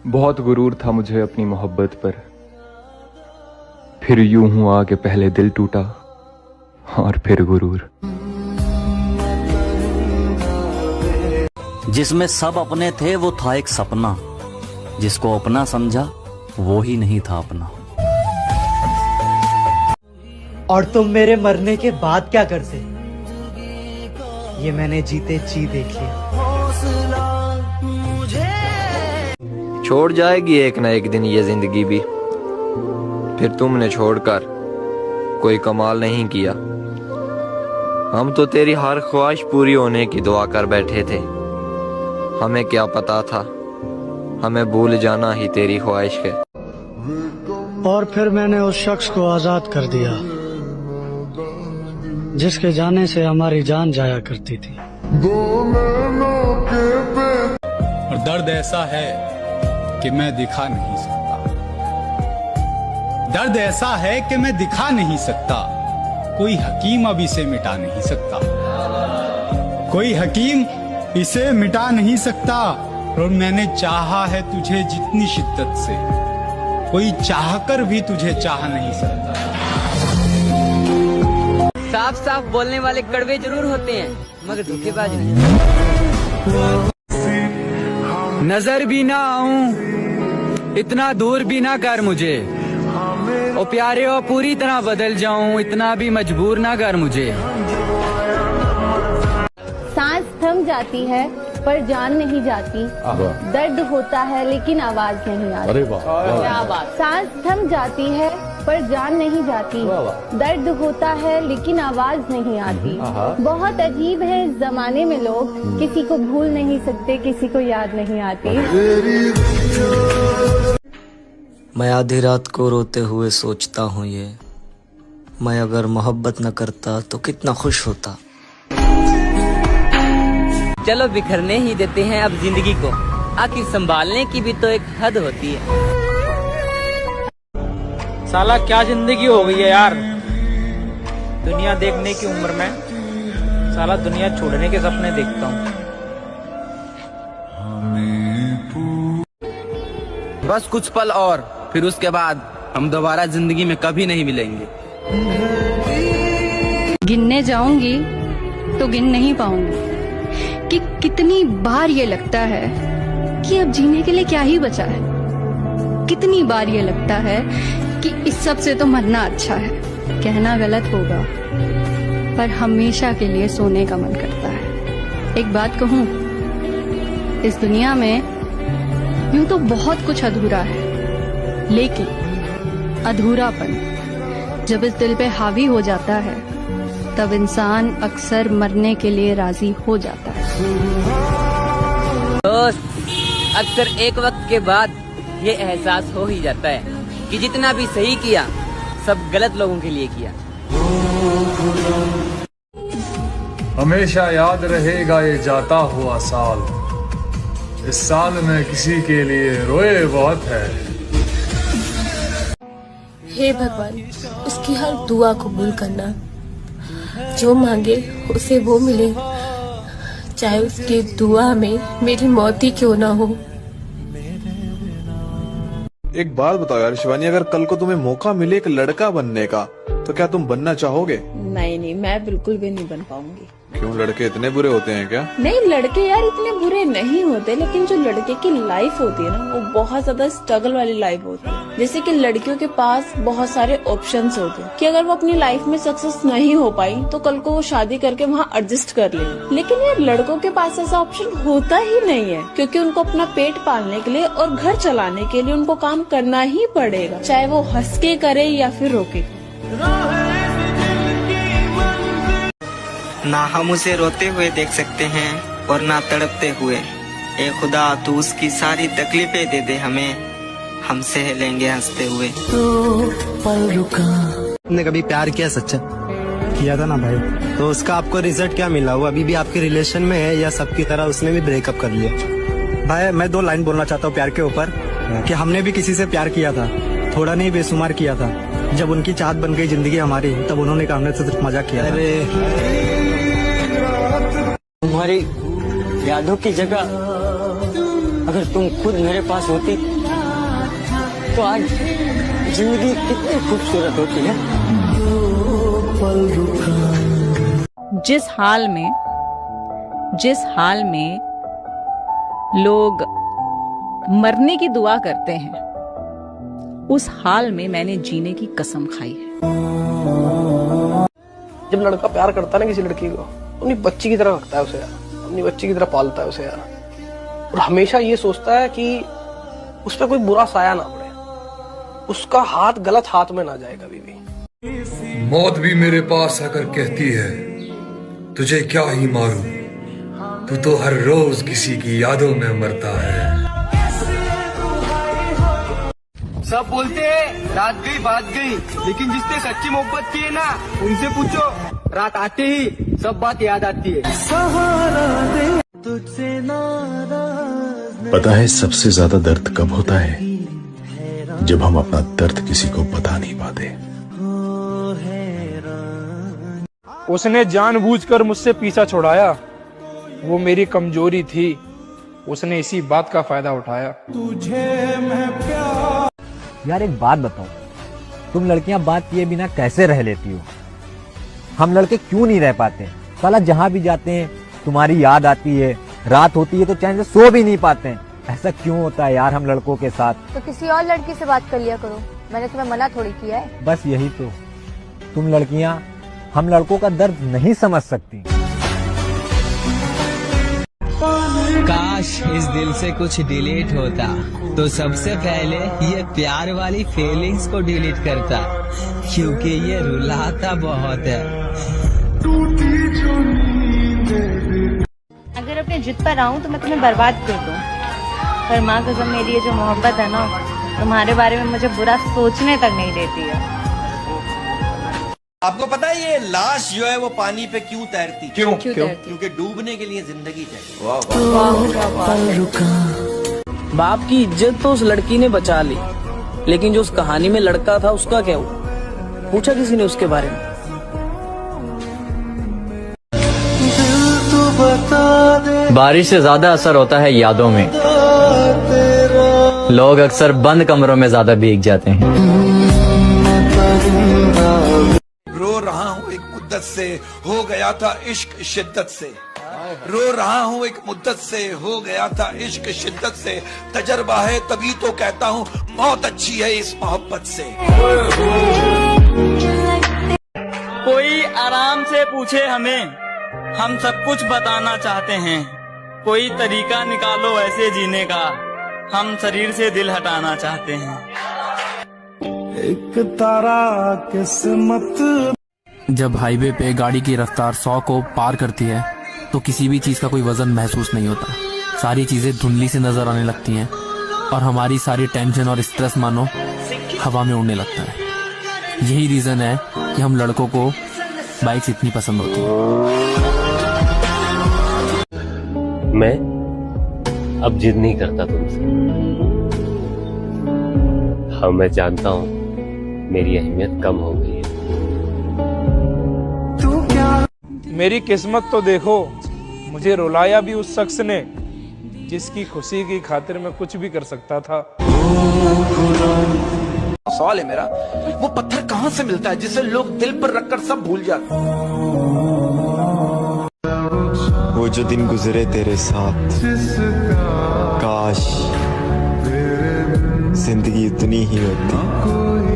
बहुत गुरूर था मुझे अपनी मोहब्बत पर, फिर यूं हुआ कि पहले दिल टूटा और फिर गुरूर। जिसमें सब अपने थे वो था एक सपना, जिसको अपना समझा वो ही नहीं था अपना। और तुम मेरे मरने के बाद क्या करते, ये मैंने जीते जी देख लिया। छोड़ जाएगी एक ना एक दिन ये जिंदगी भी, फिर तुमने छोड़कर कोई कमाल नहीं किया। हम तो तेरी हर ख्वाहिश पूरी होने की दुआ कर बैठे थे, हमें क्या पता था हमें भूल जाना ही तेरी ख्वाहिश है। और फिर मैंने उस शख्स को आजाद कर दिया जिसके जाने से हमारी जान जाया करती थी। और दर्द ऐसा है कि मैं दिखा नहीं सकता, दर्द ऐसा है कि मैं दिखा नहीं सकता, कोई हकीम अब इसे मिटा नहीं सकता, कोई हकीम इसे मिटा नहीं सकता। और मैंने चाहा है तुझे जितनी शिद्दत से, कोई चाहकर भी तुझे चाह नहीं सकता। साफ साफ बोलने वाले कड़वे जरूर होते हैं मगर धोखेबाज नहीं। नजर भी ना आऊं इतना दूर भी ना कर मुझे, ओ प्यारे ओ पूरी तरह बदल जाऊं इतना भी मजबूर ना कर मुझे। सांस थम जाती है पर जान नहीं जाती, दर्द होता है लेकिन आवाज नहीं आती। अरे वाह, क्या बात। सांस थम जाती है पर जान नहीं जाती, दर्द होता है लेकिन आवाज नहीं आती। बहुत अजीब है इस जमाने में लोग, किसी को भूल नहीं सकते किसी को याद नहीं आती। मैं आधी रात को रोते हुए सोचता हूँ ये, मैं अगर मोहब्बत न करता तो कितना खुश होता। चलो बिखरने ही देते हैं अब जिंदगी को, आखिर संभालने की भी तो एक हद होती है। साला क्या जिंदगी हो गई है यार, दुनिया देखने की उम्र में साला दुनिया छोड़ने के सपने देखता हूँ। बस कुछ पल और फिर उसके बाद हम दोबारा जिंदगी में कभी नहीं मिलेंगे। गिनने जाऊंगी तो गिन नहीं पाऊंगी कि कितनी बार ये लगता है कि अब जीने के लिए क्या ही बचा है। कितनी बार ये लगता है कि इस सब से तो मरना अच्छा है। कहना गलत होगा पर हमेशा के लिए सोने का मन करता है। एक बात कहूँ, इस दुनिया में यूं तो बहुत कुछ अधूरा है, लेकिन अधूरापन जब इस दिल पे हावी हो जाता है तब इंसान अक्सर मरने के लिए राजी हो जाता है। दोस्त, अक्सर एक वक्त के बाद ये एहसास हो ही जाता है कि जितना भी सही किया सब गलत लोगों के लिए किया। हमेशा याद रहेगा ये जाता हुआ साल, इस साल में किसी के लिए रोए बहुत है। हे भगवान, उसकी हर दुआ कबूल करना, जो मांगे उसे वो मिले, चाहे उसकी दुआ में मेरी मौत ही क्यों ना हो। एक बात बताओ यार शिवानी, अगर कल को तुम्हें मौका मिले एक लड़का बनने का तो क्या तुम बनना चाहोगे? नहीं, मैं बिल्कुल भी नहीं बन पाऊंगी। क्यों, लड़के इतने बुरे होते हैं क्या? नहीं, लड़के यार इतने बुरे नहीं होते, लेकिन जो लड़के की लाइफ होती है ना वो बहुत ज्यादा स्ट्रगल वाली लाइफ होती है। जैसे कि लड़कियों के पास बहुत सारे ऑप्शंस होते हैं कि अगर वो अपनी लाइफ में सक्सेस नहीं हो पाई तो कल को वो शादी करके वहाँ एडजस्ट कर लेंगे। लेकिन यार लड़कों के पास ऐसा ऑप्शन होता ही नहीं है, क्योंकि उनको अपना पेट पालने के लिए और घर चलाने के लिए उनको काम करना ही पड़ेगा, चाहे वो हंस के करे या फिर रोके। ना हम उसे रोते हुए देख सकते हैं और ना तड़पते हुए। ए खुदा, तू उसकी सारी तकलीफें दे दे हमें, हम सह लेंगे हंसते हुए। तो पल रुका। आपने कभी प्यार किया सच्चा? किया था ना भाई। तो उसका आपको रिजल्ट क्या मिला? वो अभी भी आपके रिलेशन में है या सबकी तरह उसने भी ब्रेकअप कर लिया? भाई मैं 2 लाइन बोलना चाहता हूँ प्यार के ऊपर, कि हमने भी किसी से प्यार किया था, थोड़ा नहीं बेशुमार किया था। जब उनकी चाहत बन गई जिंदगी हमारी, तब उन्होंने कहा हमने सिर्फ मजाक किया। तुम्हारी यादों की जगह अगर तुम खुद मेरे पास होती तो आज जिंदगी कितनी खूबसूरत होती है। जिस हाल में लोग मरने की दुआ करते हैं, उस हाल में मैंने जीने की कसम खाई है। जब लड़का प्यार करता है ना किसी लड़की को, अपनी बच्ची की तरह रखता है उसे यार, अपनी बच्ची की तरह पालता है उसे यार, और हमेशा ये सोचता है कि उस पर कोई बुरा साया ना पड़े, उसका हाथ गलत हाथ में ना जाए कभी भी। मौत भी मेरे पास आकर कहती है तुझे क्या ही मारूं, तू तो हर रोज किसी की यादों में मरता है। सब बोलते हैं रात गई बात गई, लेकिन जिसने सच्ची मोहब्बत की है ना, उनसे पूछो, रात आते ही सब बात याद आती है। पता है सबसे ज्यादा दर्द कब होता है? जब हम अपना दर्द किसी को बता नहीं पाते। उसने जानबूझकर मुझसे पीछा छुड़ाया, वो मेरी कमजोरी थी, उसने इसी बात का फायदा उठाया। यार एक बात बताओ, तुम लड़कियां बात किए बिना कैसे रह लेती हो? हम लड़के क्यों नहीं रह पाते? साला जहां भी जाते हैं तुम्हारी याद आती है, रात होती है तो चैन से सो भी नहीं पाते हैं। ऐसा क्यों होता है यार हम लड़कों के साथ? तो किसी और लड़की से बात कर लिया करो, मैंने तुम्हें मना थोड़ी किया है। बस यही तो, तुम लड़कियां हम लड़कों का दर्द नहीं समझ सकती। काश इस दिल से कुछ डिलीट होता तो सबसे पहले ये प्यार वाली फीलिंग्स को डिलीट करता, क्योंकि ये रुलाता बहुत है। अगर अपने जिद पर आऊं तो मैं तुम्हें बर्बाद कर दूं, पर माँ कसम मेरी ये जो मोहब्बत है ना, तुम्हारे बारे में मुझे बुरा सोचने तक नहीं देती है। आपको पता है ये लाश जो है वो पानी पे क्यों तैरती? क्यों? क्योंकि डूबने के लिए जिंदगी चाहिए। बाप की इज्जत तो उस लड़की ने बचा ली, लेकिन जो उस कहानी में लड़का था उसका क्या हुआ? पूछा किसी ने उसके बारे में? बारिश से ज्यादा असर होता है यादों में। लोग अक्सर बंद कमरों में ज्यादा भीग जाते हैं। रो रहा हूँ एक मुद्दत से, हो गया था इश्क शिद्दत से। रो रहा हूँ एक मुद्दत से, हो गया था इश्क शिद्दत से। तजर्बा है तभी तो कहता हूँ मौत अच्छी है इस मोहब्बत से। कोई आराम से पूछे हमें, हम सब कुछ बताना चाहते हैं। कोई तरीका निकालो ऐसे जीने का, हम शरीर से दिल हटाना चाहते हैं। एक तारा किस्मत। जब हाईवे पे गाड़ी की रफ्तार 100 को पार करती है तो किसी भी चीज का कोई वजन महसूस नहीं होता। सारी चीजें धुंधली से नजर आने लगती हैं और हमारी सारी टेंशन और स्ट्रेस मानो हवा में उड़ने लगता है। यही रीजन है कि हम लड़कों को बाइक्स इतनी पसंद होती है। मैं अब जिद नहीं करता तुमसे। हाँ मैं जानता हूँ मेरी अहमियत कम हो गई है। मेरी किस्मत तो देखो, मुझे रुलाया भी उस शख्स ने जिसकी खुशी की खातिर मैं कुछ भी कर सकता था। सवाल है मेरा, वो पत्थर कहाँ से मिलता है जिसे लोग दिल पर रखकर सब भूल जाते? वो जो दिन गुजरे तेरे साथ, काश जिंदगी इतनी ही होती।